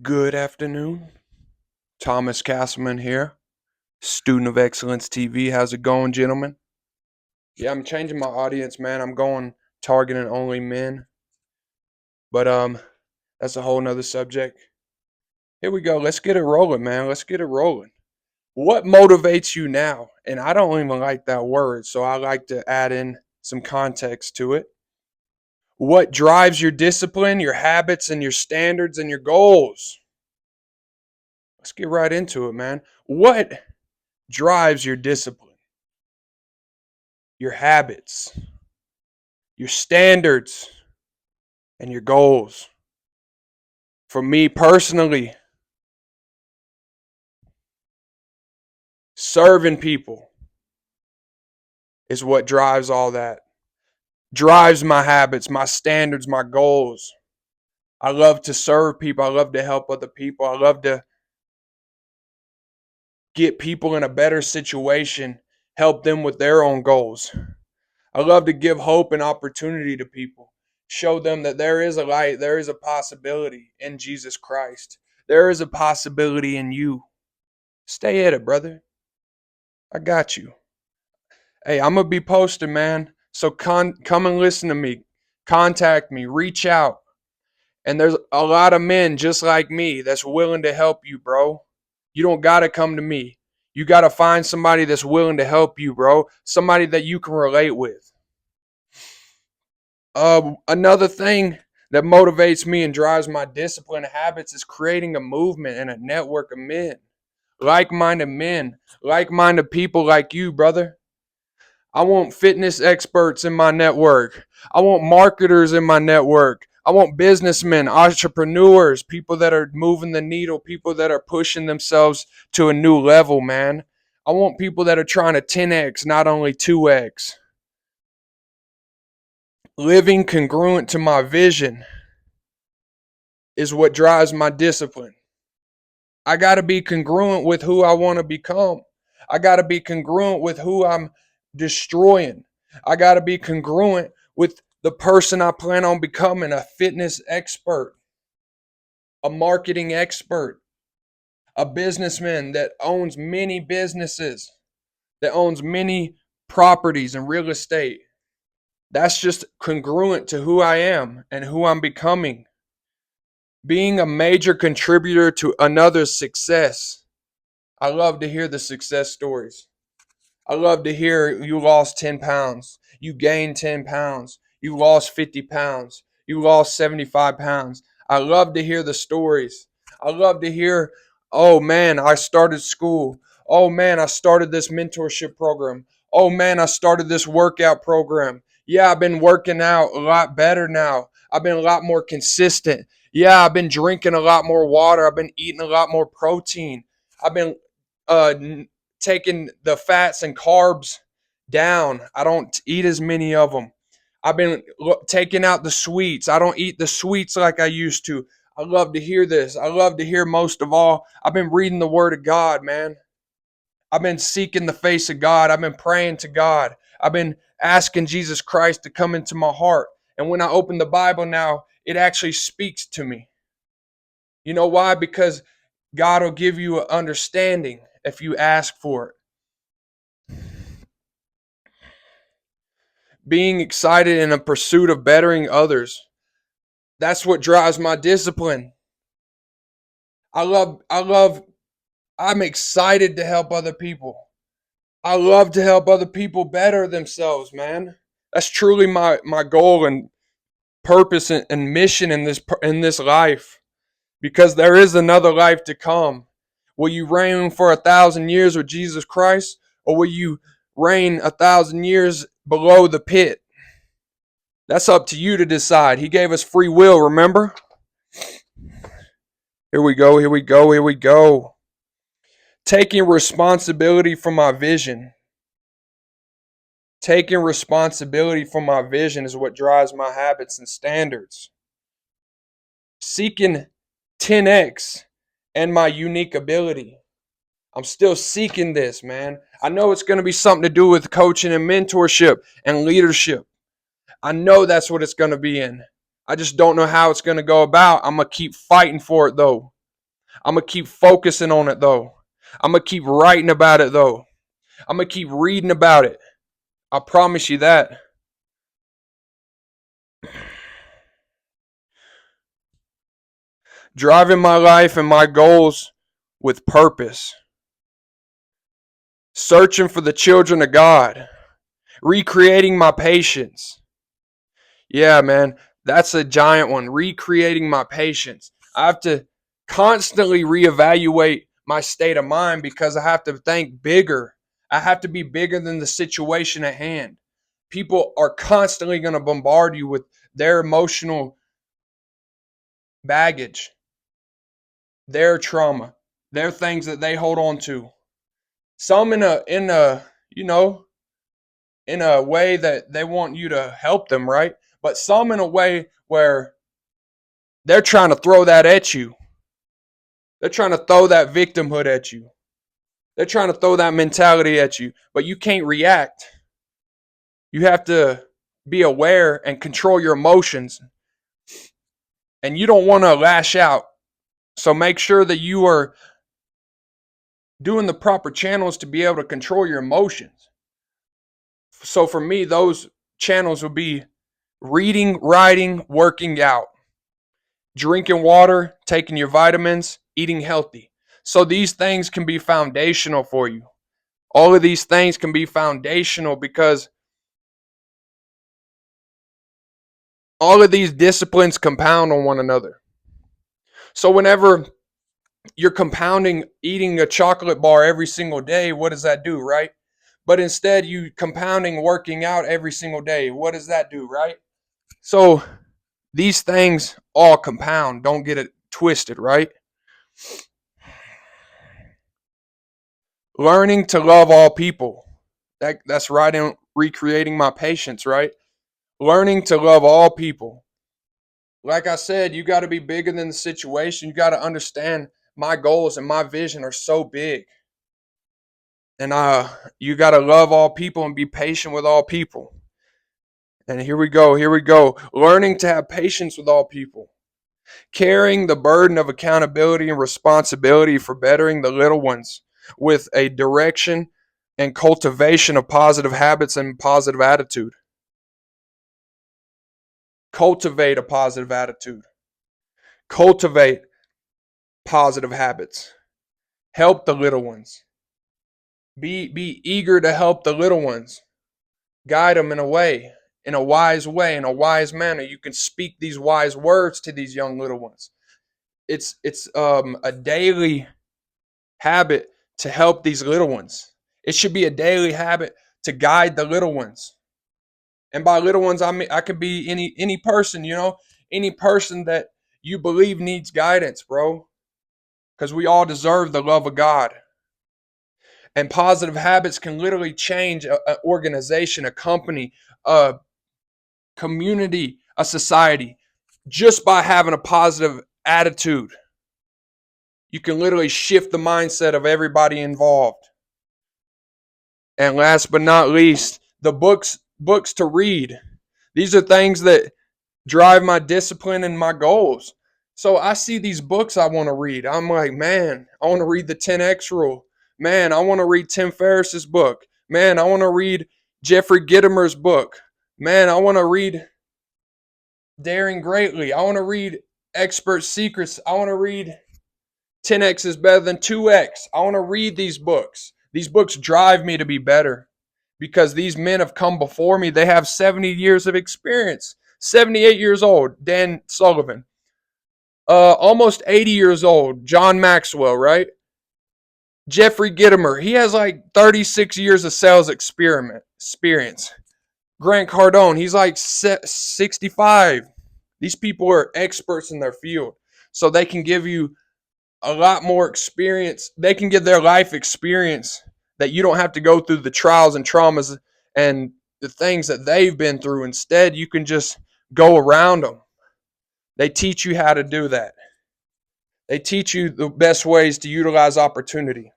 Good afternoon. Thomas Castleman here, student of Excellence TV. How's it going, gentlemen? Yeah, I'm changing my audience, man. I'm going targeting only men, but that's a whole nother subject. Here we go. Let's get it rolling, man. Let's get it rolling. What motivates you now? And I don't even like that word, so I like to add in some context to it. What drives your discipline, your habits, and your standards and your goals? Let's get right into it, man. What drives your discipline, your habits, your standards, and your goals? For me personally, serving people is what drives all that. Drives my habits, my standards, my goals. I love to serve people. I love to help other people. I love to get people in a better situation, help them with their own goals. I love to give hope and opportunity to people, show them that there is a light, there is a possibility in Jesus Christ. There is a possibility in you. Stay at it, brother. I got you. Hey, I'm going to be posting, man. So come and listen to me. Contact me. Reach out. And there's a lot of men just like me that's willing to help you, bro. You don't got to come to me. You got to find somebody that's willing to help you, bro. Somebody that you can relate with. Another thing that motivates me and drives my discipline habits is creating a movement and a network of men, like-minded people like you, brother. I want fitness experts in my network. I want marketers in my network. I want businessmen, entrepreneurs, people that are moving the needle, people that are pushing themselves to a new level, man. I want people that are trying to 10x, not only 2x. Living congruent to my vision is what drives my discipline. I got to be congruent with who I want to become. I got to be congruent with who I'm destroying. I got to be congruent with the person I plan on becoming, a fitness expert, a marketing expert, a businessman that owns many businesses, that owns many properties and real estate. That's just congruent to who I am and who I'm becoming. Being a major contributor to another's success. I love to hear the success stories. I love to hear you lost 10 pounds, you gained 10 pounds, you lost 50 pounds, you lost 75 pounds. I love to hear the stories. I love to hear, oh man, I started school. Oh man, I started this mentorship program. Oh man, I started this workout program. Yeah, I've been working out a lot better now. I've been a lot more consistent. Yeah, I've been drinking a lot more water. I've been eating a lot more protein. I've been uh, taking the fats and carbs down. I don't eat as many of them. I've been taking out the sweets. I don't eat the sweets like I used to. I love to hear this. I love to hear most of all, I've been reading the Word of God, man. I've been seeking the face of God. I've been praying to God. I've been asking Jesus Christ to come into my heart. And when I open the Bible now, it actually speaks to me. You know why? Because God will give you an understanding if you ask for it. Being excited in a pursuit of bettering others. That's what drives my discipline. I'm excited to help other people. I love to help other people better themselves, man. That's truly my goal and purpose and mission in this life. Because there is another life to come. Will you reign for 1,000 years with Jesus Christ, or will you reign 1,000 years below the pit? That's up to you to decide. He gave us free will, remember? Here we go, here we go, here we go. Taking responsibility for my vision. Taking responsibility for my vision is what drives my habits and standards. Seeking 10x and my unique ability. I'm still seeking this, man. I know it's going to be something to do with coaching and mentorship and leadership. I know that's what it's going to be in. I just don't know how it's going to go about. I'm going to keep fighting for it, though. I'm going to keep focusing on it though. I'm going to keep writing about it though. I'm going to keep reading about it. I promise you that. Driving my life and my goals with purpose. Searching for the children of God. Recreating my patience. Yeah, man, that's a giant one. Recreating my patience. I have to constantly reevaluate my state of mind because I have to think bigger. I have to be bigger than the situation at hand. People are constantly going to bombard you with their emotional baggage, their trauma, their things that they hold on to. Some you know, in a way that they want you to help them, right? But some in a way where they're trying to throw that at you. They're trying to throw that victimhood at you. They're trying to throw that mentality at you, but you can't react. You have to be aware and control your emotions. And you don't want to lash out. So make sure that you are doing the proper channels to be able to control your emotions. So for me, those channels would be reading, writing, working out, drinking water, taking your vitamins, eating healthy. So these things can be foundational for you. All of these things can be foundational because all of these disciplines compound on one another. So whenever you're compounding eating a chocolate bar every single day, what does that do, right? But instead you compounding working out every single day, what does that do, right? So these things all compound. Don't get it twisted, right? Learning to love all people. That's right in recreating my patience, right? Learning to love all people. Like I said, you got to be bigger than the situation. You got to understand my goals and my vision are so big. And you got to love all people and be patient with all people. And here we go. Here we go. Learning to have patience with all people. Carrying the burden of accountability and responsibility for bettering the little ones with a direction and cultivation of positive habits and positive attitude. Cultivate a positive attitude. Cultivate positive habits. Help the little ones. Be eager to help the little ones. Guide them in a way, in a wise way, in a wise manner. You can speak these wise words to these young little ones. It's a daily habit to help these little ones. It should be a daily habit to guide the little ones. And by little ones, I mean I could be any person, any person that you believe needs guidance, bro. Because we all deserve the love of God. And positive habits can literally change an organization, a company, a community, a society, just by having a positive attitude. You can literally shift the mindset of everybody involved. And last but not least, the books to read. These are things that drive my discipline and my goals. So I see these books I want to read. I'm like, man, I want to read the 10X rule. Man, I want to read Tim Ferriss's book. Man, I want to read Jeffrey Gitomer's book. Man, I want to read Daring Greatly. I want to read Expert Secrets. I want to read 10X is better than 2X. I want to read these books. These books drive me to be better because these men have come before me. They have 70 years of experience. 78 years old, Dan Sullivan. Almost 80 years old, John Maxwell, right? Jeffrey Gitomer, he has like 36 years of sales experience. Grant Cardone, he's like 65. These people are experts in their field. So they can give you a lot more experience. They can give their life experience that you don't have to go through the trials and traumas and the things that they've been through. Instead, you can just go around them. They teach you how to do that. They teach you the best ways to utilize opportunity.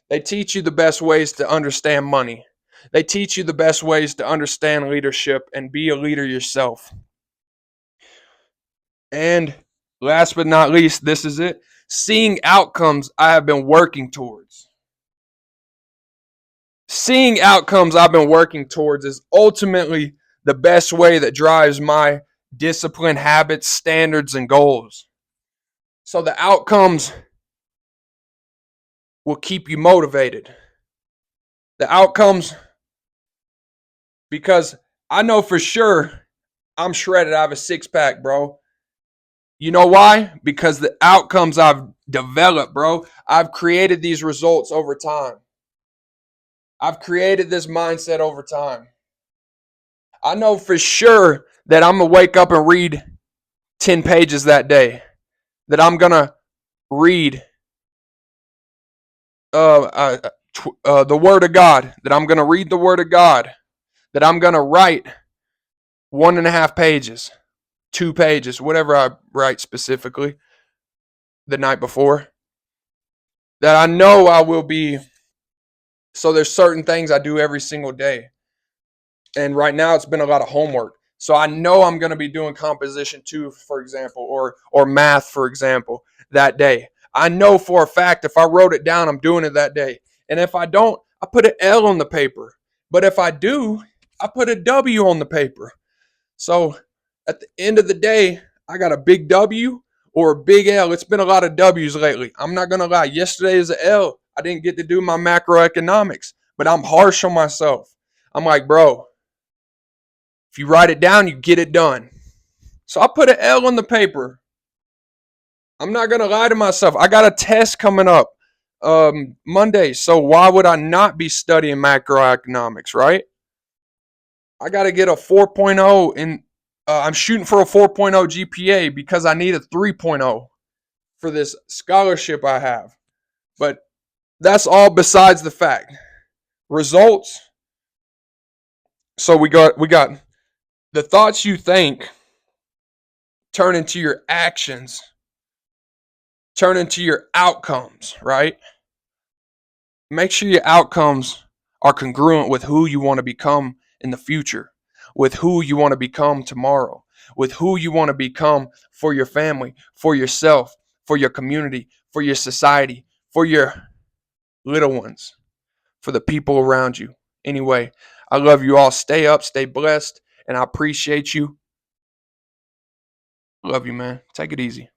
They teach you the best ways to understand money. They teach you the best ways to understand leadership and be a leader yourself. And last but not least, this is it. seeing outcomes I have been working towards. Seeing outcomes I've been working towards is ultimately the best way that drives my discipline, habits, standards, and goals. So the outcomes will keep you motivated. The outcomes, because I know for sure I'm shredded. I have a six pack, bro. You know why? Because the outcomes I've developed, bro. I've created these results over time. I've created this mindset over time. I know for sure that I'm going to wake up and read 10 pages that day. That I'm going to read the Word of God. That I'm going to read the Word of God. That I'm going to write 1.5 pages, 2 pages, whatever I write specifically the night before. That I know I will be. So there's certain things I do every single day. And right now it's been a lot of homework. So I know I'm going to be doing composition 2, for example, or math, for example, that day. I know for a fact if I wrote it down, I'm doing it that day. And if I don't, I put an L on the paper. But if I do, I put a W on the paper. So at the end of the day, I got a big W or a big L. It's been a lot of W's lately. I'm not going to lie. Yesterday is an L. I didn't get to do my macroeconomics, but I'm harsh on myself. I'm like, bro, if you write it down, you get it done. So I put an L on the paper. I'm not going to lie to myself. I got a test coming up Monday. So why would I not be studying macroeconomics, right? I got to get a 4.0 in I'm shooting for a 4.0 GPA because I need a 3.0 for this scholarship I have. But that's all besides the fact. Results. So we got the thoughts you think turn into your actions, turn into your outcomes, right? Make sure your outcomes are congruent with who you want to become in the future, with who you want to become tomorrow, with who you want to become for your family, for yourself, for your community, for your society, for your little ones, for the people around you. Anyway, I love you all. Stay up, stay blessed, and I appreciate you. Love you, man. Take it easy.